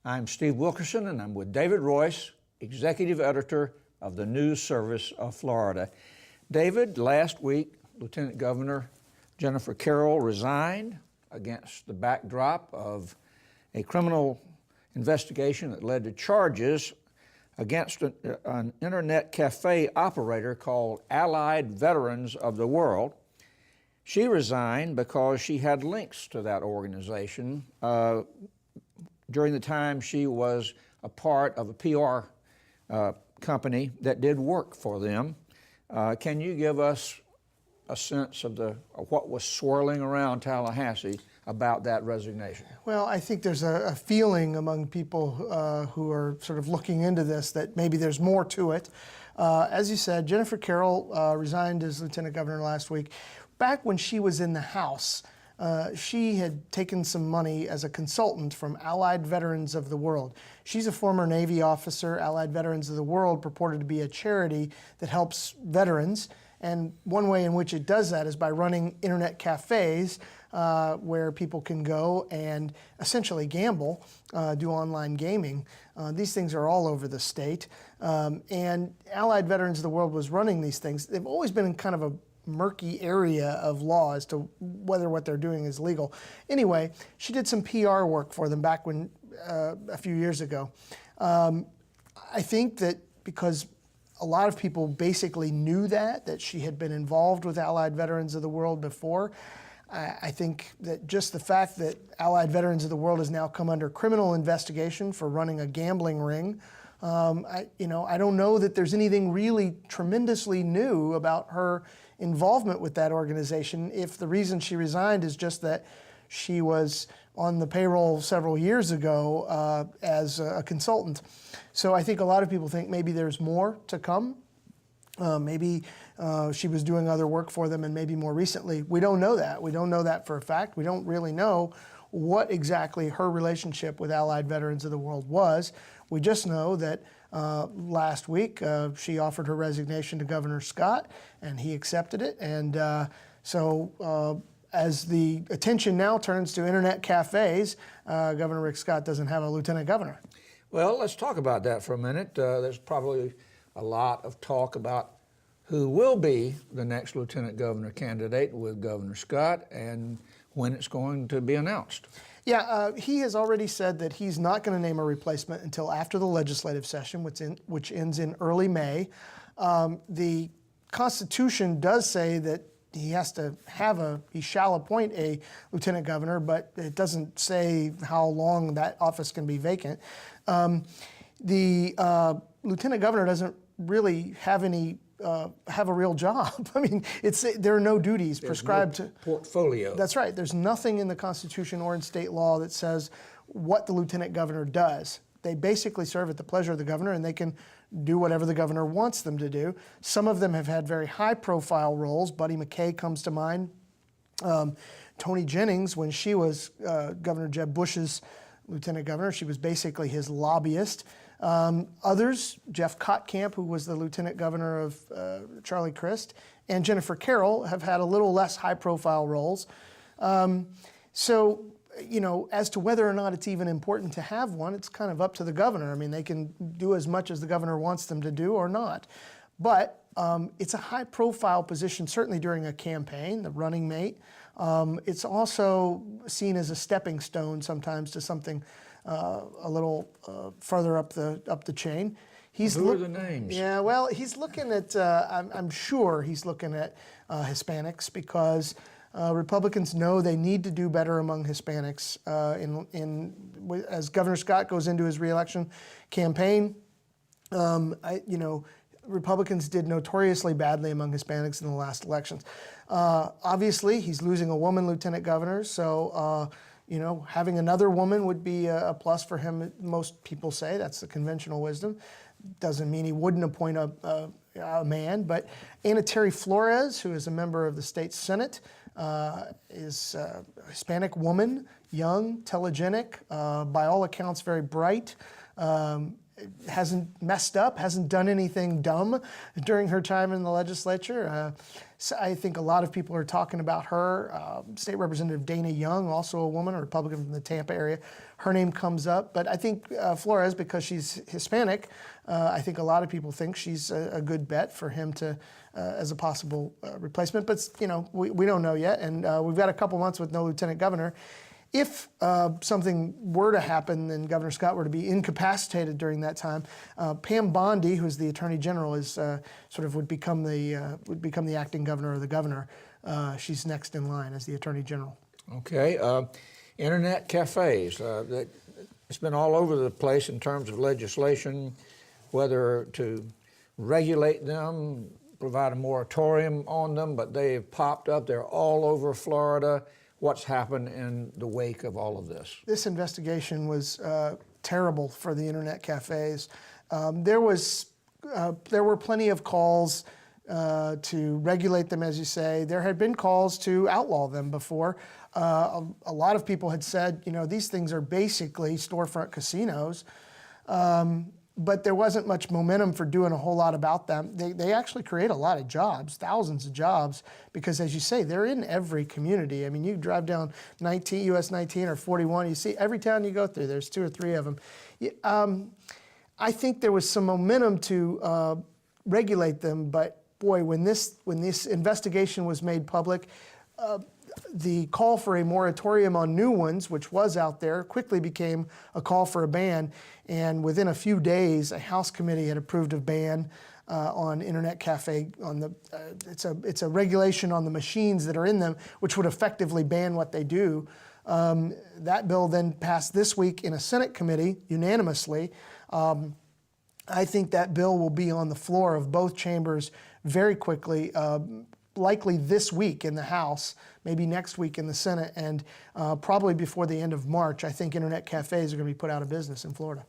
I'm Steve Wilkerson, and I'm with David Royse, Executive Editor of the News Service of Florida. David, last week, Lieutenant Governor Jennifer Carroll resigned against the backdrop of a criminal investigation that led to charges against an internet cafe operator called Allied Veterans of the World. She resigned because she had links to that organization during the time she was a part of a PR company that did work for them. Can you give us a sense of what was swirling around Tallahassee about that resignation? Well, I think there's a feeling among people who are sort of looking into this that maybe there's more to it. As you said, Jennifer Carroll resigned as Lieutenant Governor last week. Back when she was in the House, she had taken some money as a consultant from Allied Veterans of the World. She's a former Navy officer. Allied Veterans of the World purported to be a charity that helps veterans. And one way in which it does that is by running internet cafes where people can go and essentially gamble, do online gaming. These things are all over the state. And Allied Veterans of the World was running these things. They've always been in kind of a murky area of law as to whether what they're doing is legal. Anyway, she did some PR work for them back when a few years ago. I think that because a lot of people basically knew that she had been involved with Allied Veterans of the World before. I think that just the fact that Allied Veterans of the World has now come under criminal investigation for running a gambling ring, I don't know that there's anything really tremendously new about her involvement with that organization if the reason she resigned is just that she was on the payroll several years ago as a consultant. So I think a lot of people think maybe there's more to come. Maybe she was doing other work for them, and maybe more recently. We don't know that. We don't know that for a fact. We don't really know what exactly her relationship with Allied Veterans of the World was. We just know that last week she offered her resignation to Governor Scott, and he accepted it. And as the attention now turns to internet cafes, Governor Rick Scott doesn't have a lieutenant governor. Well, let's talk about that for a minute. There's probably a lot of talk about who will be the next lieutenant governor candidate with Governor Scott and when it's going to be announced. Yeah, he has already said that he's not going to name a replacement until after the legislative session, which ends in early May. The Constitution does say that he shall appoint a lieutenant governor, but it doesn't say how long that office can be vacant. The lieutenant governor doesn't really have a real job. I mean, there are no duties prescribed no portfolio. That's right. There's nothing in the Constitution or in state law that says what the lieutenant governor does. They basically serve at the pleasure of the governor, and they can do whatever the governor wants them to do. Some of them have had very high-profile roles. Buddy McKay comes to mind. Toni Jennings, when she was Governor Jeb Bush's lieutenant governor, she was basically his lobbyist. Others, Jeff Kottkamp, who was the lieutenant governor of Charlie Crist, and Jennifer Carroll have had a little less high-profile roles. As to whether or not it's even important to have one, it's kind of up to the governor. I mean, they can do as much as the governor wants them to do or not. But it's a high-profile position, certainly during a campaign, the running mate. It's also seen as a stepping stone sometimes to something a little further up the chain. Who are the names? Yeah, well, he's looking at, I'm sure he's looking at Hispanics because Republicans know they need to do better among Hispanics as Governor Scott goes into his reelection campaign. Republicans did notoriously badly among Hispanics in the last elections. Obviously, he's losing a woman lieutenant governor, so having another woman would be a plus for him. Most people say that's the conventional wisdom. Doesn't mean he wouldn't appoint a man, but Ana Terry Flores, who is a member of the state Senate, is a Hispanic woman, young, telegenic, by all accounts very bright, hasn't messed up, hasn't done anything dumb during her time in the legislature. So I think a lot of people are talking about her. State Representative Dana Young, also a woman, a Republican from the Tampa area, her name comes up. But I think Flores, because she's Hispanic, I think a lot of people think she's a good bet for him to as a possible replacement. But we don't know yet, and we've got a couple months with no lieutenant governor. If something were to happen and Governor Scott were to be incapacitated during that time, Pam Bondi, who's the Attorney General, is would become the acting governor or the governor. She's next in line as the Attorney General. Okay, internet cafes. It's been all over the place in terms of legislation, whether to regulate them, provide a moratorium on them, but they've popped up. They're all over Florida. What's happened in the wake of all of this? This investigation was terrible for the internet cafes. There were plenty of calls to regulate them, as you say. There had been calls to outlaw them before. A lot of people had said, these things are basically storefront casinos. But there wasn't much momentum for doing a whole lot about them. They actually create a lot of jobs, thousands of jobs, because as you say, they're in every community. I mean, you drive down US 19 or 41, you see every town you go through, there's 2 or 3 of them. I think there was some momentum to regulate them, but boy, when this investigation was made public, the call for a moratorium on new ones, which was out there, quickly became a call for a ban. And within a few days, a House committee had approved a ban on internet cafe. It's a regulation on the machines that are in them, which would effectively ban what they do. That bill then passed this week in a Senate committee unanimously. I think that bill will be on the floor of both chambers very quickly. Likely this week in the House, maybe next week in the Senate, and probably before the end of March, I think internet cafes are going to be put out of business in Florida.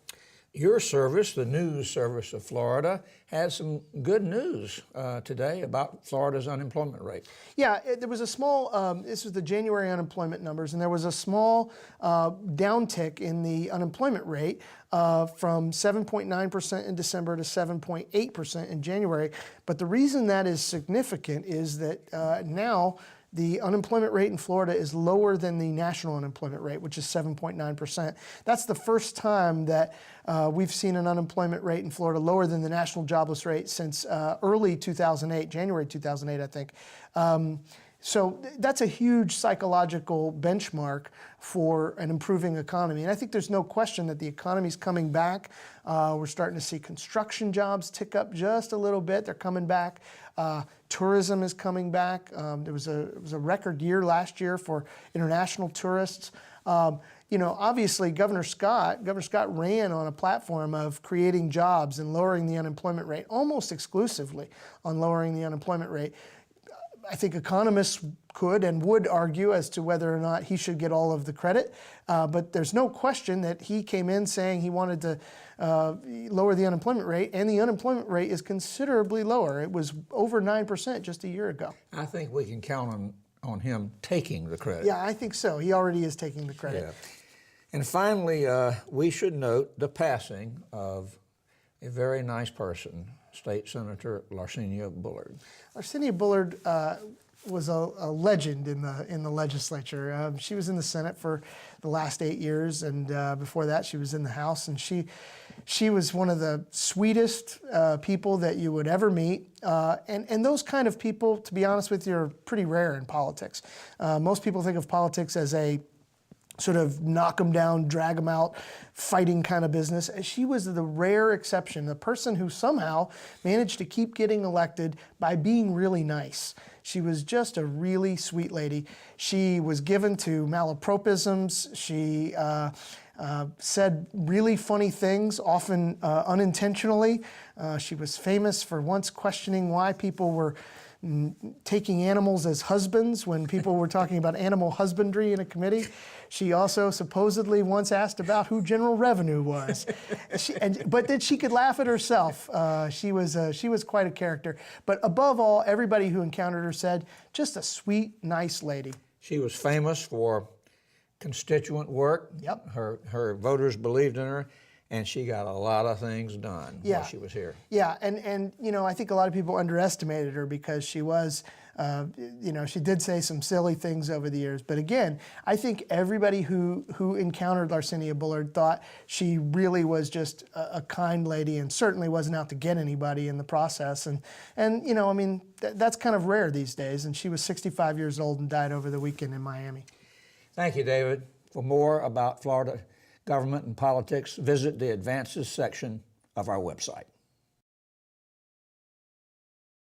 Your service, the News Service of Florida, has some good news today about Florida's unemployment rate. Yeah, there was a small, this was the January unemployment numbers, and there was a small downtick in the unemployment rate from 7.9% in December to 7.8% in January. But the reason that is significant is that now the unemployment rate in Florida is lower than the national unemployment rate, which is 7.9%. That's the first time that we've seen an unemployment rate in Florida lower than the national jobless rate since early 2008, January 2008, I think. So that's a huge psychological benchmark for an improving economy. And I think there's no question that the economy's coming back. We're starting to see construction jobs tick up just a little bit. They're coming back. Tourism is coming back. It was a record year last year for international tourists. Obviously Governor Scott ran on a platform of creating jobs and lowering the unemployment rate, almost exclusively on lowering the unemployment rate. I think economists could and would argue as to whether or not he should get all of the credit, but there's no question that he came in saying he wanted to lower the unemployment rate, and the unemployment rate is considerably lower. It was over 9% just a year ago. I think we can count on him taking the credit. Yeah, I think so. He already is taking the credit. Yeah. And finally, we should note the passing of a very nice person, State Senator Larcenia Bullard. Larcenia Bullard was a legend in the legislature. She was in the Senate for the last 8 years, and before that she was in the House, and she was one of the sweetest people that you would ever meet. And those kind of people, to be honest with you, are pretty rare in politics. Most people think of politics as a sort of knock them down, drag them out, fighting kind of business. And she was the rare exception, the person who somehow managed to keep getting elected by being really nice. She was just a really sweet lady. She was given to malapropisms. She said really funny things, often unintentionally. She was famous for once questioning why people were taking animals as husbands when people were talking about animal husbandry in a committee. She also supposedly once asked about who General Revenue was, but that she could laugh at herself. She was quite a character. But above all, everybody who encountered her said, just a sweet, nice lady. She was famous for constituent work. Yep. Her voters believed in her. and she got a lot of things done Yeah. while she was here. Yeah, and you know, I think a lot of people underestimated her because she was, you know, she did say some silly things over the years. But again, I think everybody who encountered Larcinia Bullard thought she really was just a kind lady and certainly wasn't out to get anybody in the process. And you know, I mean, that's kind of rare these days. And she was 65 years old and died over the weekend in Miami. Thank you, David. For more about Florida government and politics, visit the Advances section of our website.